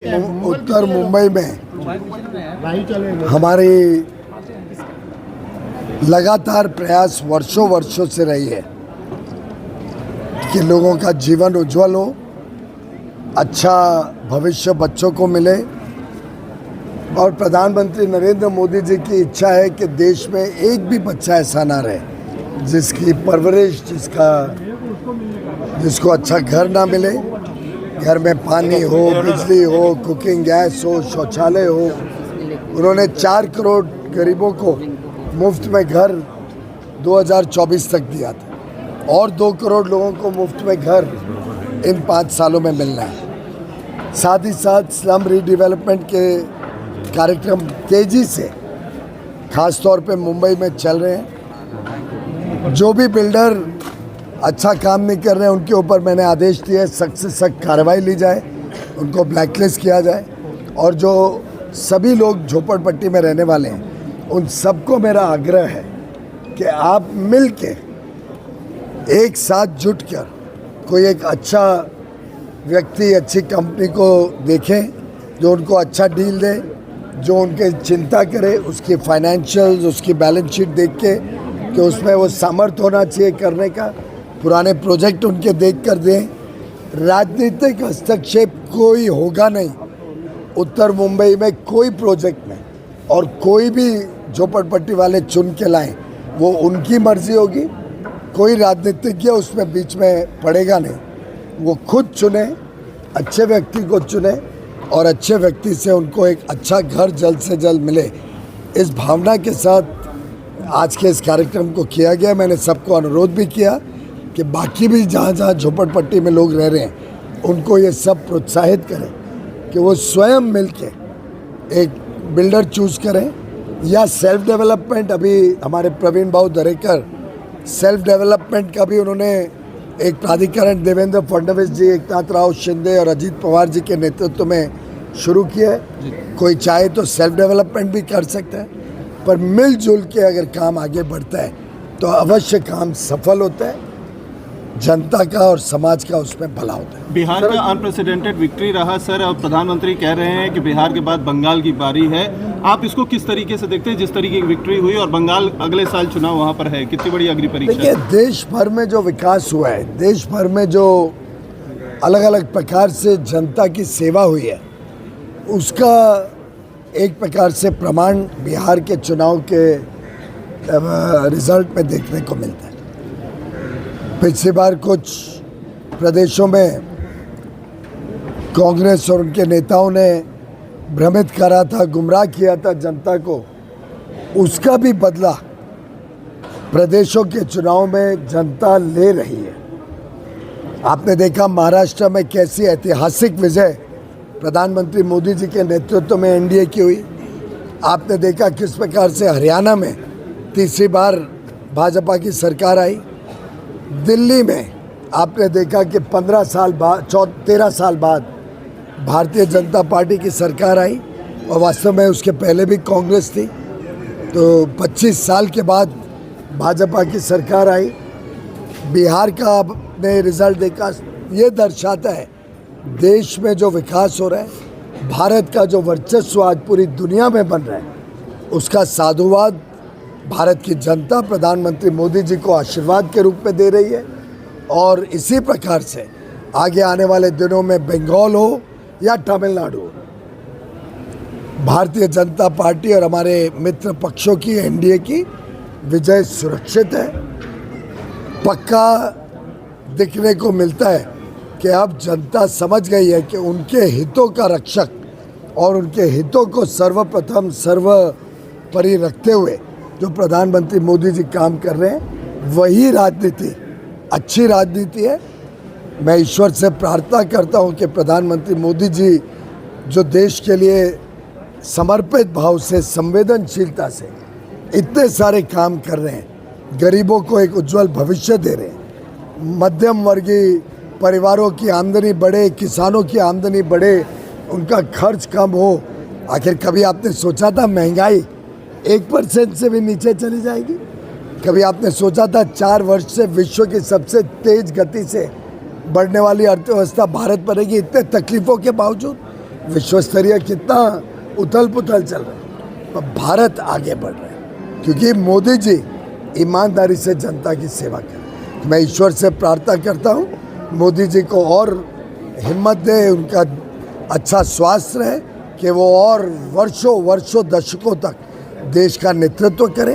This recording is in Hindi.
उत्तर मुंबई में हमारी लगातार प्रयास वर्षों से रही है कि लोगों का जीवन उज्जवल हो, अच्छा भविष्य बच्चों को मिले। और प्रधानमंत्री नरेंद्र मोदी जी की इच्छा है कि देश में एक भी बच्चा ऐसा ना रहे जिसकी परवरिश, जिसको अच्छा घर ना मिले, घर में पानी हो, बिजली हो, कुकिंग गैस हो, शौचालय हो। उन्होंने 4 करोड़ गरीबों को मुफ्त में घर 2024 तक दिया था और 2 करोड़ लोगों को मुफ्त में घर इन 5 सालों में मिलना है। साथ ही साथ स्लम रीडेवलपमेंट के कार्यक्रम तेजी से खास तौर पे मुंबई में चल रहे हैं। जो भी बिल्डर अच्छा काम नहीं कर रहे हैं उनके ऊपर मैंने आदेश दिए, सख्त से सख्त कार्रवाई ली जाए, उनको ब्लैकलिस्ट किया जाए। और जो सभी लोग झोपड़पट्टी में रहने वाले हैं उन सबको मेरा आग्रह है कि आप मिल के एक साथ जुटकर कोई एक अच्छा व्यक्ति, अच्छी कंपनी को देखें जो उनको अच्छा डील दे, जो उनके चिंता करे, उसकी फाइनेंशियल्स, उसकी बैलेंस शीट देख के कि उसमें वो सामर्थ्य होना चाहिए करने का, पुराने प्रोजेक्ट उनके देख कर दें। राजनीतिक हस्तक्षेप कोई होगा नहीं उत्तर मुंबई में कोई प्रोजेक्ट में, और कोई भी झोपड़पट्टी वाले चुन के लाएं वो उनकी मर्जी होगी। कोई राजनीतिज्ञ उसमें बीच में पड़ेगा नहीं, वो खुद चुने, अच्छे व्यक्ति को चुने और अच्छे व्यक्ति से उनको एक अच्छा घर जल्द से जल्द मिले। इस भावना के साथ आज के इस कार्यक्रम को किया गया। मैंने सबको अनुरोध भी किया कि बाकी भी जहाँ झोपड़पट्टी में लोग रह रहे हैं उनको ये सब प्रोत्साहित करें कि वो स्वयं मिलके एक बिल्डर चूज़ करें या सेल्फ डेवलपमेंट। अभी हमारे प्रवीण भाऊ दरेकर सेल्फ डेवलपमेंट का भी उन्होंने एक प्राधिकरण देवेंद्र फडणवीस जी, एकनाथ राव शिंदे और अजीत पवार जी के नेतृत्व में शुरू किया है। कोई चाहे तो सेल्फ डेवलपमेंट भी कर सकता है, पर मिलजुल के अगर काम आगे बढ़ता है तो अवश्य काम सफल होता है, जनता का और समाज का उसमें भला होता है। बिहार का अनप्रेसिडेंटेड विक्ट्री रहा सर, अब प्रधानमंत्री कह रहे हैं कि बिहार के बाद बंगाल की बारी है। आप इसको किस तरीके से देखते हैं, जिस तरीके की विक्ट्री हुई और बंगाल अगले साल चुनाव वहाँ पर है, कितनी बड़ी अग्नि परीक्षा? देखिए, देश भर में जो विकास हुआ है, देश भर में जो अलग अलग प्रकार से जनता की सेवा हुई है, उसका एक प्रकार से प्रमाण बिहार के चुनाव के रिजल्ट में देखने को मिलता है। पिछली बार कुछ प्रदेशों में कांग्रेस और उनके नेताओं ने भ्रमित करा था, गुमराह किया था जनता को, उसका भी बदला प्रदेशों के चुनाव में जनता ले रही है। आपने देखा महाराष्ट्र में कैसी ऐतिहासिक विजय प्रधानमंत्री मोदी जी के नेतृत्व में एनडीए की हुई। आपने देखा किस प्रकार से हरियाणा में तीसरी बार भाजपा की सरकार आई। दिल्ली में आपने देखा कि 13 साल बाद भारतीय जनता पार्टी की सरकार आई और वास्तव में उसके पहले भी कांग्रेस थी, तो 25 साल के बाद भाजपा की सरकार आई। बिहार का आपने रिजल्ट देखा, ये दर्शाता है देश में जो विकास हो रहा है, भारत का जो वर्चस्व आज पूरी दुनिया में बन रहा है, उसका साधुवाद भारत की जनता प्रधानमंत्री मोदी जी को आशीर्वाद के रूप में दे रही है। और इसी प्रकार से आगे आने वाले दिनों में बंगाल हो या तमिलनाडु हो, भारतीय जनता पार्टी और हमारे मित्र पक्षों की एनडीए की विजय सुरक्षित है। पक्का दिखने को मिलता है कि अब जनता समझ गई है कि उनके हितों का रक्षक और उनके हितों को सर्वप्रथम सर्वोपरि रखते हुए जो प्रधानमंत्री मोदी जी काम कर रहे हैं, वही राजनीति अच्छी राजनीति है। मैं ईश्वर से प्रार्थना करता हूं कि प्रधानमंत्री मोदी जी जो देश के लिए समर्पित भाव से, संवेदनशीलता से इतने सारे काम कर रहे हैं, गरीबों को एक उज्जवल भविष्य दे रहे हैं, मध्यम वर्गीय परिवारों की आमदनी बढ़े, किसानों की आमदनी बढ़े, उनका खर्च कम हो। आखिर कभी आपने सोचा था महंगाई 1% से भी नीचे चली जाएगी? कभी आपने सोचा था 4 वर्ष से विश्व की सबसे तेज गति से बढ़ने वाली अर्थव्यवस्था भारत बनेगी? इतने तकलीफ़ों के बावजूद विश्व स्तरीय कितना उथल पुथल चल रहा है, पर भारत आगे बढ़ रहा है क्योंकि मोदी जी ईमानदारी से जनता की सेवा करें। मैं ईश्वर से प्रार्थना करता हूँ मोदी जी को और हिम्मत दे, उनका अच्छा स्वास्थ्य रहे कि वो और वर्षों दशकों तक देश का नेतृत्व करें।